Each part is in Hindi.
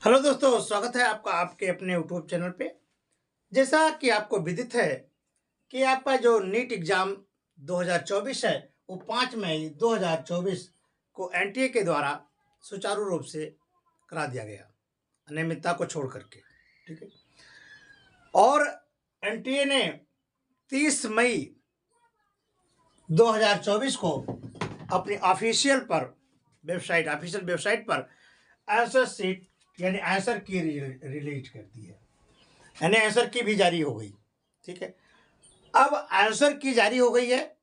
हेलो दोस्तों, स्वागत है आपका आपके अपने यूट्यूब चैनल पे। जैसा कि आपको विदित है कि आपका जो नीट एग्ज़ाम 2024 है, वो 5 मई 2024 को एनटीए के द्वारा सुचारू रूप से करा दिया गया, अनियमितता को छोड़ कर के, ठीक है। और एनटीए ने 30 मई 2024 को अपनी ऑफिशियल वेबसाइट पर आंसर शीट यानी आंसर की रिलीज कर दी है, यानी आंसर की भी जारी हो गई, ठीक है। अब आंसर की जारी हो गई है,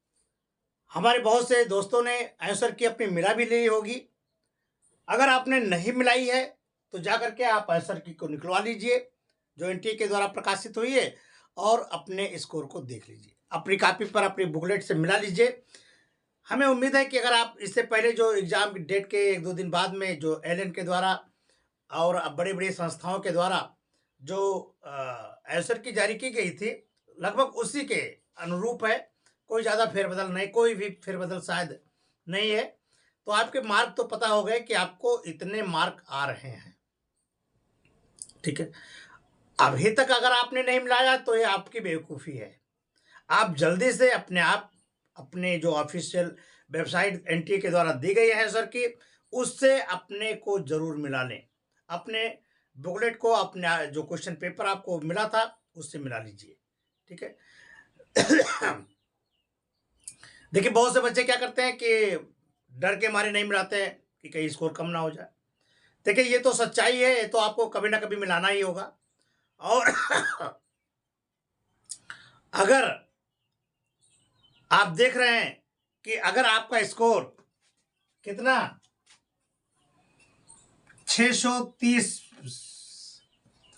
हमारे बहुत से दोस्तों ने आंसर की अपनी मिला भी ली होगी। अगर आपने नहीं मिलाई है तो जा करके आप आंसर की को निकलवा लीजिए, जो एनटीए के द्वारा प्रकाशित हुई है, और अपने स्कोर को देख लीजिए, अपनी कॉपी पर अपनी बुकलेट से मिला लीजिए। हमें उम्मीद है कि अगर आप इससे पहले जो एग्ज़ाम की डेट के 1-2 दिन बाद में जो एलएन के द्वारा और बड़ी-बड़ी संस्थाओं के द्वारा जो आंसर की जारी की गई थी, लगभग उसी के अनुरूप है। कोई ज़्यादा फेरबदल नहीं, कोई भी फेरबदल शायद नहीं है। तो आपके मार्क तो पता हो गए कि आपको इतने मार्क आ रहे हैं, ठीक है। अभी तक अगर आपने नहीं मिलाया तो ये आपकी बेवकूफ़ी है। आप जल्दी से अपने जो ऑफिशियल वेबसाइट एनटीए के द्वारा दी गई है सर की, उससे अपने को ज़रूर मिला लें। अपने बुकलेट को, अपना जो क्वेश्चन पेपर आपको मिला था, उससे मिला लीजिए, ठीक है। देखिए, बहुत से बच्चे क्या करते हैं कि डर के मारे नहीं मिलाते हैं कि कहीं स्कोर कम ना हो जाए। देखिए, ये तो सच्चाई है, ये तो आपको कभी ना कभी मिलाना ही होगा। और अगर आप देख रहे हैं कि अगर आपका स्कोर कितना 630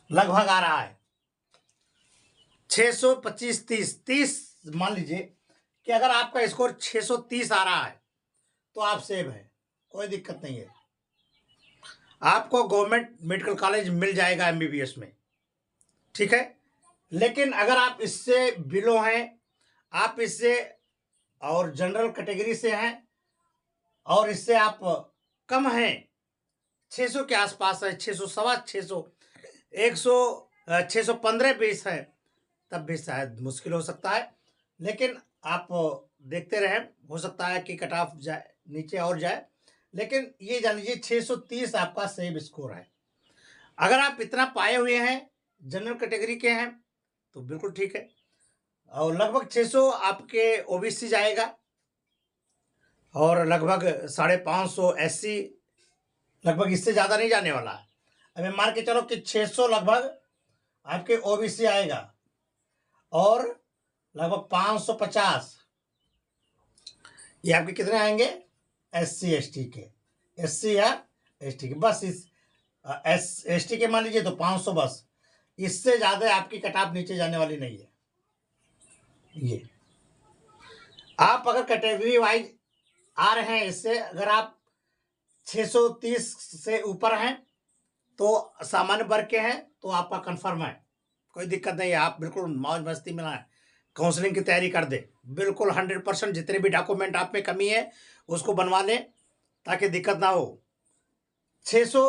लगभग आ रहा है, 625 30 मान लीजिए कि अगर आपका स्कोर 630 आ रहा है तो आप सेव है, कोई दिक्कत नहीं है। आपको गवर्नमेंट मेडिकल कॉलेज मिल जाएगा एमबीबीएस में, ठीक है। लेकिन अगर आप इससे बिलो हैं, आप इससे और जनरल कैटेगरी से हैं, और इससे आप कम हैं, 600 के आसपास है, 600 सवा 600 100 615-20 है, तब भी शायद मुश्किल हो सकता है। लेकिन आप देखते रहें, हो सकता है कि कट ऑफ जाए, नीचे और जाए। लेकिन ये जान लीजिए 630 आपका सेव स्कोर है। अगर आप इतना पाए हुए हैं, जनरल कैटेगरी के हैं, तो बिल्कुल ठीक है। और लगभग 600 आपके ओबीसी जाएगा, और लगभग 550 एससी, लगभग इससे ज़्यादा नहीं जाने वाला है। अभी मान के चलो कि 600 लगभग आपके ओबीसी आएगा, और लगभग 550 ये आपके कितने आएंगे, एससी एसटी के, एससी या एसटी के, बस इस एसटी के मान लीजिए तो 500, बस इससे ज़्यादा आपकी कटाप नीचे जाने वाली नहीं है। ये आप अगर कैटेगरी वाइज आ रहे हैं, इससे अगर आप 630 से ऊपर हैं तो सामान्य वर्ग के हैं, तो आपका कंफर्म है, कोई दिक्कत नहीं है। आप बिल्कुल मौज मस्ती में आए, काउंसलिंग की तैयारी कर दे, बिल्कुल 100%। जितने भी डॉक्यूमेंट आप में कमी है उसको बनवा लें ताकि दिक्कत ना हो। 600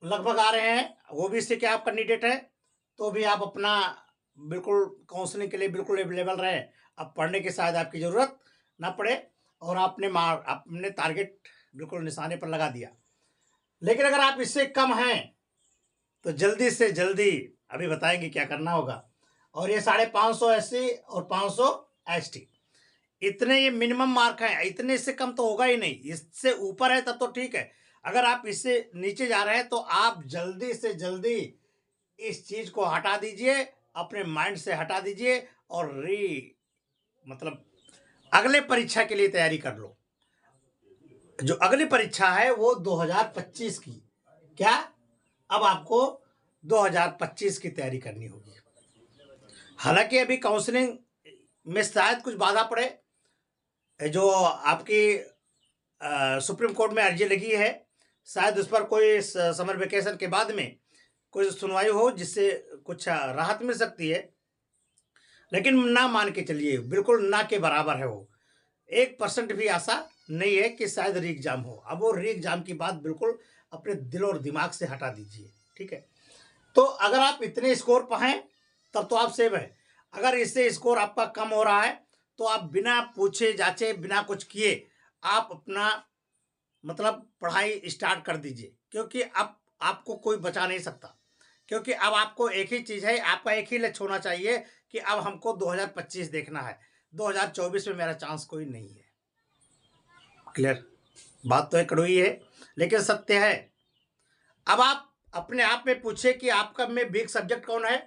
लगभग आ रहे हैं, ओबीसी के आप कैंडिडेट हैं, तो भी आप अपना बिल्कुल काउंसलिंग के लिए बिल्कुल अवेलेबल रहें। अब पढ़ने की शायद आपकी ज़रूरत ना पड़े, और आपने टारगेट बिल्कुल निशाने पर लगा दिया। लेकिन अगर आप इससे कम हैं तो जल्दी से जल्दी अभी बताएंगे क्या करना होगा। और ये 550 एससी और 500 एसटी, इतने ये मिनिमम मार्क हैं, इतने से कम तो होगा ही नहीं। इससे ऊपर है तब तो ठीक है, अगर आप इससे नीचे जा रहे हैं तो आप जल्दी से जल्दी इस चीज़ को हटा दीजिए, अपने माइंड से हटा दीजिए, और मतलब अगले परीक्षा के लिए तैयारी कर लो। जो अगली परीक्षा है वो 2025 की, क्या अब आपको 2025 की तैयारी करनी होगी। हालांकि अभी काउंसलिंग में शायद कुछ बाधा पड़े, जो आपकी सुप्रीम कोर्ट में अर्जी लगी है, शायद उस पर कोई समर वेकेशन के बाद में कोई सुनवाई हो जिससे कुछ राहत मिल सकती है। लेकिन ना मान के चलिए, बिल्कुल ना के बराबर है वो। 1% भी आशा नहीं है कि शायद री एग्जाम हो। अब वो री एग्जाम की बात बिल्कुल अपने दिल और दिमाग से हटा दीजिए, ठीक है। तो अगर आप इतने स्कोर पर हैं तब तो आप सेव है। अगर इससे स्कोर आपका कम हो रहा है तो आप बिना पूछे जांचे, बिना कुछ किए आप अपना मतलब पढ़ाई स्टार्ट कर दीजिए, क्योंकि अब आपको कोई बचा नहीं सकता। क्योंकि अब आपको एक ही चीज़ है, आपका एक ही लक्ष्य होना चाहिए कि अब हमको 2025 देखना है, 2024 में मेरा चांस कोई नहीं है। क्लियर? बात तो एक कड़वी है लेकिन सत्य है। अब आप अपने आप में पूछे कि आपका में वीक सब्जेक्ट कौन है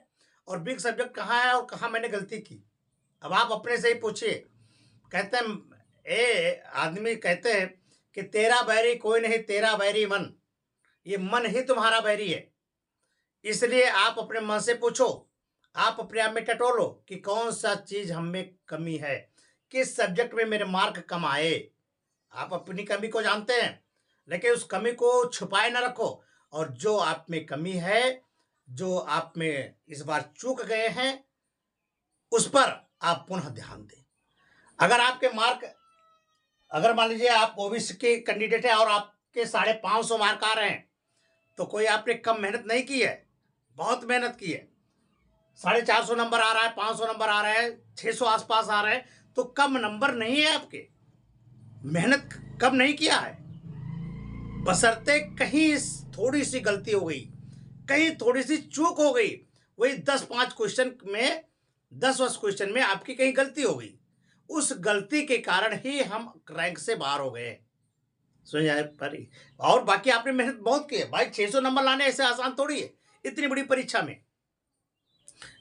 और वीक सब्जेक्ट कहाँ है और कहाँ मैंने गलती की। अब आप अपने से ही पूछिए। कहते हैं आदमी कहते हैं कि तेरा बैरी कोई नहीं, तेरा बैरी मन। ये मन ही तुम्हारा बैरी है। इसलिए आप अपने मन से पूछो, आप अपने आप में टटोलो कि कौन सा चीज हम में कमी है, किस सब्जेक्ट में मेरे मार्क कम आए। आप अपनी कमी को जानते हैं, लेकिन उस कमी को छुपाए ना रखो। और जो आप में कमी है, जो आप में इस बार चूक गए हैं, उस पर आप पुनः ध्यान दें। अगर आपके मार्क, अगर मान लीजिए आप ओबीसी के कैंडिडेट है और आपके 550 मार्क आ रहे हैं, तो कोई आपने कम मेहनत नहीं की है, बहुत मेहनत की है। 450 नंबर आ रहा है, 500 नंबर आ रहा है, 600 आसपास आ रहे हैं, तो कम नंबर नहीं है आपके, मेहनत कम नहीं किया है। बशर्ते कहीं थोड़ी सी गलती हो गई, कहीं थोड़ी सी चूक हो गई, वही 10-5 क्वेश्चन में, 10 क्वेश्चन में आपकी कहीं गलती हो गई, उस गलती के कारण ही हम रैंक से बाहर हो गए। समझ आए परी? और बाकी आपने मेहनत बहुत की है भाई, 600 नंबर लाने ऐसे आसान थोड़ी है इतनी बड़ी परीक्षा में।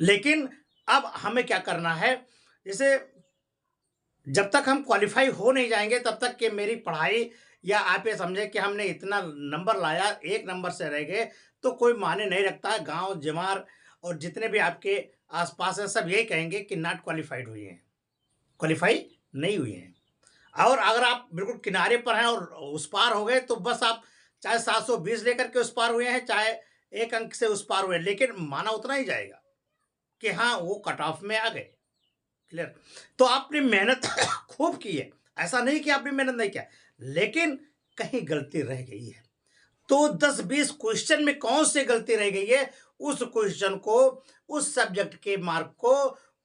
लेकिन अब हमें क्या करना है, जैसे जब तक हम क्वालिफाई हो नहीं जाएंगे तब तक कि मेरी पढ़ाई, या आप ये समझे कि हमने इतना नंबर लाया, 1 नंबर से रह गए, तो कोई मायने नहीं रखता है। गांव जमार और जितने भी आपके आसपास है सब यही कहेंगे कि नॉट क्वालिफाइड हुए हैं, क्वालिफाई नहीं हुए हैं। और अगर आप बिल्कुल किनारे पर हैं और उस पार हो गए, तो बस आप चाहे 720 लेकर के उस पार हुए हैं, चाहे 1 अंक से उस पार हुए, लेकिन माना उतना ही जाएगा कि हाँ वो कट ऑफ में आ गए। क्लियर? तो आपने मेहनत खूब की है, ऐसा नहीं कि आपने मेहनत नहीं किया, लेकिन कहीं गलती रह गई है। तो 10-20 क्वेश्चन में कौन सी गलती रह गई है, उस क्वेश्चन को, उस सब्जेक्ट के मार्क को,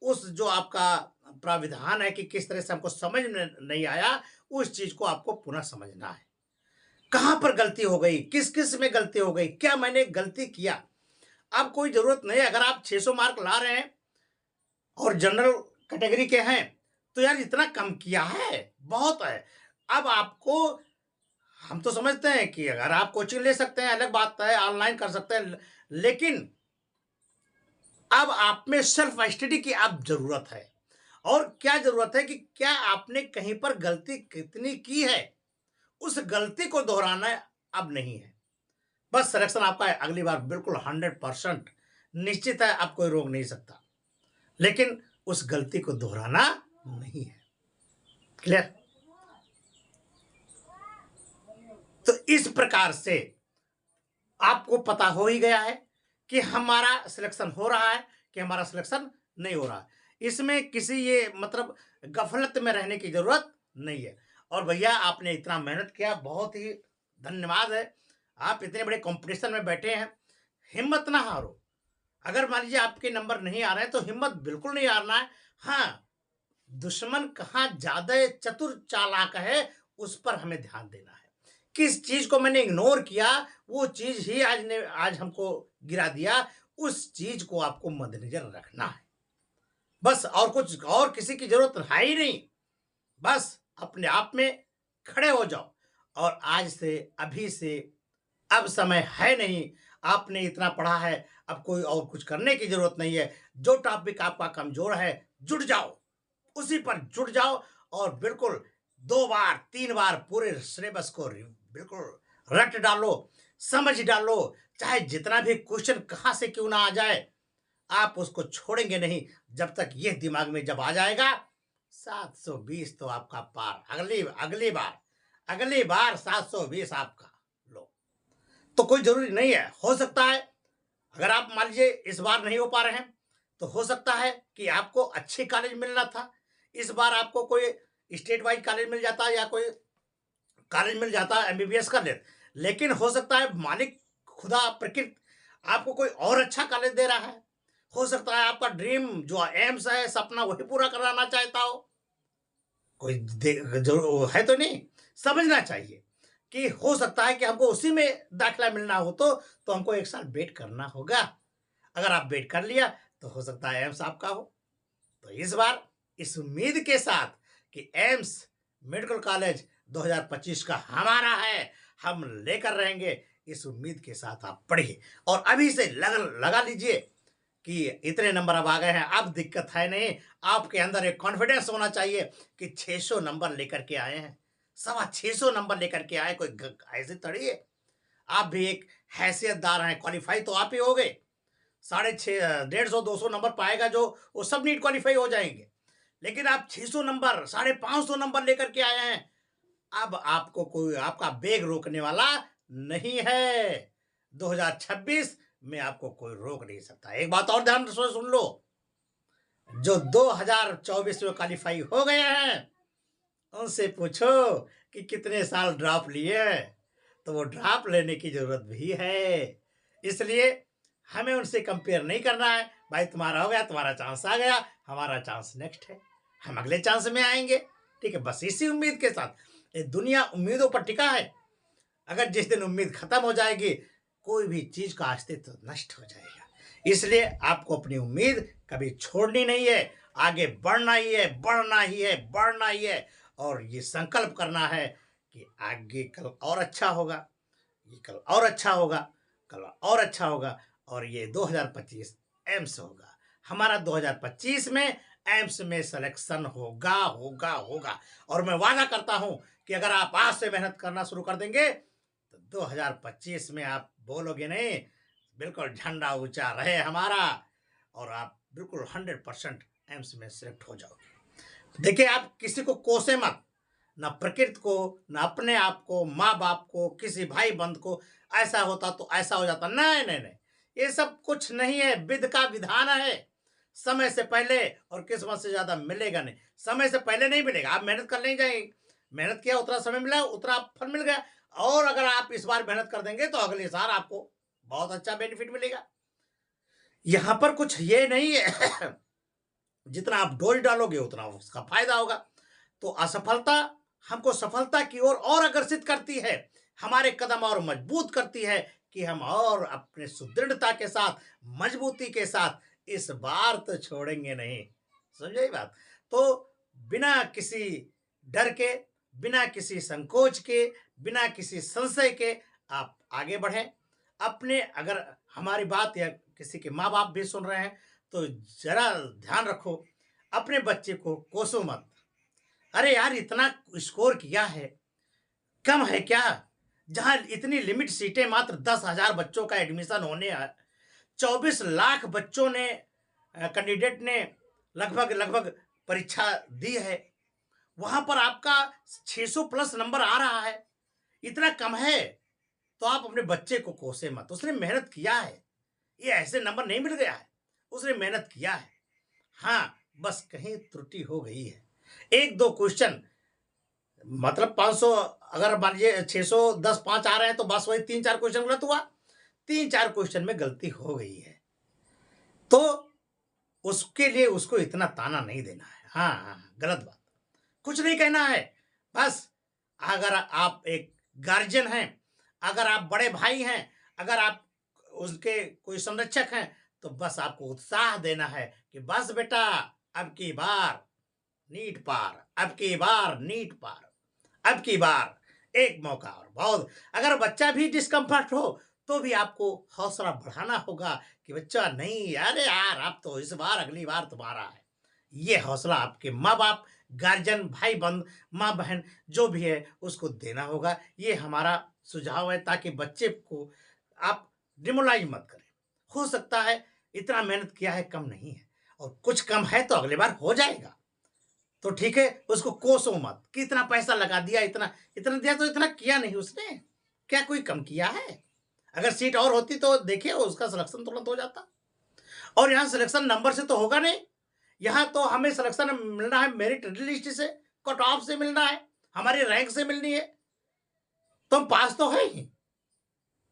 उस जो आपका प्राविधान है कि किस तरह से हमको समझ में नहीं आया, उस चीज को आपको पुनः समझना है। कहां पर गलती हो गई, किस किस में गलती हो गई, क्या मैंने गलती किया। अब कोई जरूरत नहीं, अगर आप 600 मार्क ला रहे हैं और जनरल कैटेगरी के हैं, तो यार इतना कम किया है, बहुत है। अब आपको, हम तो समझते हैं कि अगर आप कोचिंग ले सकते हैं अलग बात है, ऑनलाइन कर सकते हैं, लेकिन अब आप में सेल्फ स्टडी की अब जरूरत है। और क्या जरूरत है कि क्या आपने कहीं पर गलती कितनी की है, उस गलती को दोहराना अब नहीं है। बस सिलेक्शन आपका है अगली बार बिल्कुल 100% निश्चित है, आप कोई रोक नहीं सकता, लेकिन उस गलती को दोहराना नहीं है। क्लियर? तो इस प्रकार से आपको पता हो ही गया है कि हमारा सिलेक्शन हो रहा है कि हमारा सिलेक्शन नहीं हो रहा है। इसमें किसी ये मतलब गफलत में रहने की जरूरत नहीं है। और भैया आपने इतना मेहनत किया, बहुत ही धन्यवाद है। आप इतने बड़े कंपटीशन में बैठे हैं, हिम्मत ना हारो। अगर मान लीजिए आपके नंबर नहीं आ रहे हैं तो हिम्मत बिल्कुल नहीं हारना है। हाँ, दुश्मन कहाँ ज्यादा चतुर चालाक है, उस पर हमें ध्यान देना है। किस चीज को मैंने इग्नोर किया, वो चीज ही आज हमको गिरा दिया, उस चीज को आपको मद्देनजर रखना है। बस और कुछ और किसी की जरूरत है ही नहीं। बस अपने आप में खड़े हो जाओ, और आज से, अभी से, अब समय है नहीं। आपने इतना पढ़ा है, अब कोई और कुछ करने की जरूरत नहीं है। जो टॉपिक आपका कमजोर है, जुड़ जाओ, उसी पर जुड़ जाओ, और बिल्कुल 2 बार 3 बार पूरे सिलेबस को बिल्कुल रट डालो, समझ डालो। चाहे जितना भी क्वेश्चन कहां से क्यों ना आ जाए, आप उसको छोड़ेंगे नहीं जब तक ये दिमाग में जब आ जाएगा 720 तो आपका पार। अगली बार 720 आपका लो। तो कोई जरूरी नहीं है, हो सकता है अगर आप मान लीजिए इस बार नहीं हो पा रहे हैं, तो हो सकता है कि आपको अच्छी कॉलेज मिलना था, इस बार आपको कोई स्टेट वाइज कॉलेज मिल जाता, या कोई कॉलेज मिल जाता, एमबीबीएस कर लेते। लेकिन हो सकता है मालिक खुदा प्रकृति आपको कोई और अच्छा कॉलेज दे रहा है। हो सकता है आपका ड्रीम जो एम्स है, सपना वही पूरा कराना चाहता हो। कोई जो है तो नहीं, समझना चाहिए कि हो सकता है कि हमको उसी में दाखिला मिलना हो तो हमको 1 साल वेट करना होगा। अगर आप वेट कर लिया तो हो सकता है एम्स आपका हो। तो इस बार इस उम्मीद के साथ कि एम्स मेडिकल कॉलेज 2025 का हमारा है, हम लेकर रहेंगे, इस उम्मीद के साथ आप पढ़िए और अभी से लगा लीजिए कि इतने नंबर अब आ गए हैं, अब दिक्कत है नहीं। आपके अंदर एक कॉन्फिडेंस होना चाहिए कि 600 नंबर लेकर के आए हैं, 625 नंबर लेकर के आए, कोई ऐसे थोड़ी है। आप भी एक हैसियतदार हैं, क्वालिफाई तो आप ही हो गए। 150 नंबर पाएगा जो, वो सब नीट क्वालिफाई हो जाएंगे। लेकिन आप 600 नंबर, 550 नंबर लेकर के आए हैं। अब आपको कोई आपका बेग रोकने वाला नहीं है। 2026 में आपको कोई रोक नहीं सकता। एक बात और ध्यान से सुन लो, जो 2024 में क्वालिफाई हो गए हैं उनसे पूछो कि कितने साल ड्रॉप लिए, तो वो ड्रॉप लेने की जरूरत भी है। इसलिए हमें उनसे कंपेयर नहीं करना है। भाई तुम्हारा हो गया, तुम्हारा चांस आ गया, हमारा चांस नेक्स्ट है, हम अगले चांस में आएंगे। ठीक है, बस इसी उम्मीद के साथ। ये दुनिया उम्मीदों पर टिका है। अगर जिस दिन उम्मीद खत्म हो जाएगी, कोई भी चीज का अस्तित्व नष्ट हो जाएगा। इसलिए आपको अपनी उम्मीद कभी छोड़नी नहीं है, आगे बढ़ना ही है, बढ़ना ही है, बढ़ना ही है। और ये संकल्प करना है कि आगे कल और अच्छा होगा, ये कल और अच्छा होगा, कल और अच्छा होगा। और ये 2025 एम्स होगा हमारा। 2025 में एम्स में सिलेक्शन होगा होगा होगा। और मैं वादा करता हूं कि अगर आप आज से मेहनत करना शुरू कर देंगे तो 2025 में आप बोलोगे नहीं, बिल्कुल झंडा ऊंचा रहे हमारा, और आप बिल्कुल 100% एम्स में सिलेक्ट हो जाओगे। देखिए, आप किसी को कोसे मत, ना प्रकृति को, ना अपने आप को, माँ बाप को, किसी भाई बंद को। ऐसा होता तो ऐसा हो जाता, नहीं नहीं नहीं, ये सब कुछ नहीं है, विधि का विधान है। समय से पहले और किस्मत से ज्यादा मिलेगा नहीं। समय से पहले नहीं मिलेगा, आप मेहनत कर नहीं जाएंगे, मेहनत किया उतना समय मिला, उतना फल मिल गया। और अगर आप इस बार मेहनत कर देंगे तो अगले साल आपको बहुत अच्छा बेनिफिट मिलेगा। यहां पर कुछ ये नहीं है जितना आप डोज डालोगे उतना उसका फायदा होगा। तो असफलता हमको सफलता की ओर और अग्रसित करती है, हमारे कदम और मजबूत करती है कि हम और अपने सुदृढ़ता के साथ, मजबूती के साथ इस बार तो छोड़ेंगे नहीं। समझे ये बात? तो बिना किसी डर के, बिना किसी संकोच के, बिना किसी संशय के आप आगे बढ़ें। अपने, अगर हमारी बात या किसी के माँ बाप भी सुन रहे हैं तो जरा ध्यान रखो, अपने बच्चे को कोसो मत। अरे यार, इतना स्कोर किया है, कम है क्या? जहां इतनी लिमिट सीटें, मात्र 10,000 बच्चों का एडमिशन होने है, 24 लाख बच्चों ने, कैंडिडेट ने लगभग लगभग परीक्षा दी है, वहां पर आपका 600 प्लस नंबर आ रहा है, इतना कम है। तो आप अपने बच्चे को कोसे मत, उसने मेहनत किया है, ये ऐसे नंबर नहीं मिल गया है, उसने मेहनत किया है। हाँ, बस कहीं त्रुटि हो गई है, एक दो क्वेश्चन, मतलब 500, अगर मान लीजिए 610 5 आ रहे हैं तो बस वही 3-4 क्वेश्चन गलत हुआ, 3-4 क्वेश्चन में गलती हो गई है। तो उसके लिए उसको इतना ताना नहीं देना है। हाँ हाँ, गलत बात, कुछ नहीं कहना है। बस अगर आप एक गार्जियन हैं, अगर आप बड़े भाई हैं, अगर आप उसके कोई संरक्षक हैं, तो बस आपको उत्साह देना है कि बस बेटा, अब की बार नीट पार, अब की बार नीट पार, अब की बार एक मौका और। बहुत, अगर बच्चा भी डिस्कम्फर्ट हो तो भी आपको हौसला बढ़ाना होगा कि बच्चा नहीं, अरे यार अब तो इस बार, अगली बार तुम्हारा है। ये हौसला आपके माँ बाप, गार्जियन, भाई बंद, माँ बहन जो भी है उसको देना होगा। ये हमारा सुझाव है, ताकि बच्चे को आप डिमोलाइज मत करें। हो सकता है इतना मेहनत किया है, कम नहीं है, और कुछ कम है तो अगली बार हो जाएगा। तो ठीक है, उसको कोसो मत कि इतना पैसा लगा दिया, इतना इतना दिया, तो इतना किया नहीं उसने, क्या कोई कम किया है? अगर सीट और होती तो देखिए उसका सिलेक्शन तुरंत हो जाता। और यहाँ सिलेक्शन नंबर से तो होगा नहीं, यहाँ तो हमें सिलेक्शन मिलना है मेरिट लिस्ट से, कट ऑफ से मिलना है, हमारी रैंक से मिलनी है। तो हम पास तो है ही,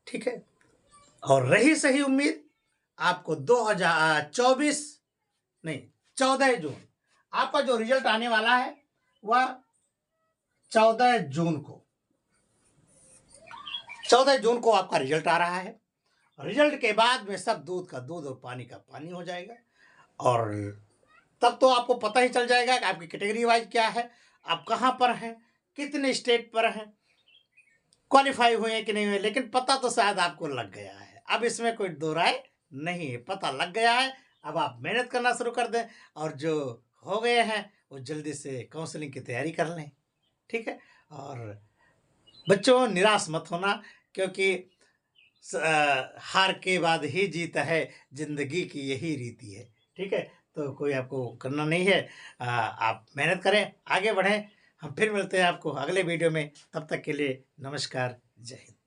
ठीक है। और रही सही उम्मीद, आपको 2024 नहीं 14 जून आपका जो रिजल्ट आने वाला है वह 14 जून को 14 जून को आपका रिजल्ट आ रहा है। रिजल्ट के बाद में सब दूध का दूध और पानी का पानी हो जाएगा, और तब तो आपको पता ही चल जाएगा कि आपकी कैटेगरी वाइज क्या है, आप कहाँ पर हैं, कितने स्टेट पर हैं, क्वालिफाई हुए हैं कि नहीं हुए। लेकिन पता तो शायद आपको लग गया है, अब इसमें कोई दो राय नहीं है, पता लग गया है। अब आप मेहनत करना शुरू कर दें, और जो हो गए हैं वो जल्दी से काउंसलिंग की तैयारी कर लें, ठीक है। और बच्चों, निराश मत होना, क्योंकि हार के बाद ही जीत है, जिंदगी की यही रीति है, ठीक है। तो कोई आपको करना नहीं है, आप मेहनत करें, आगे बढ़ें। हम फिर मिलते हैं आपको अगले वीडियो में, तब तक के लिए नमस्कार, जय हिंद।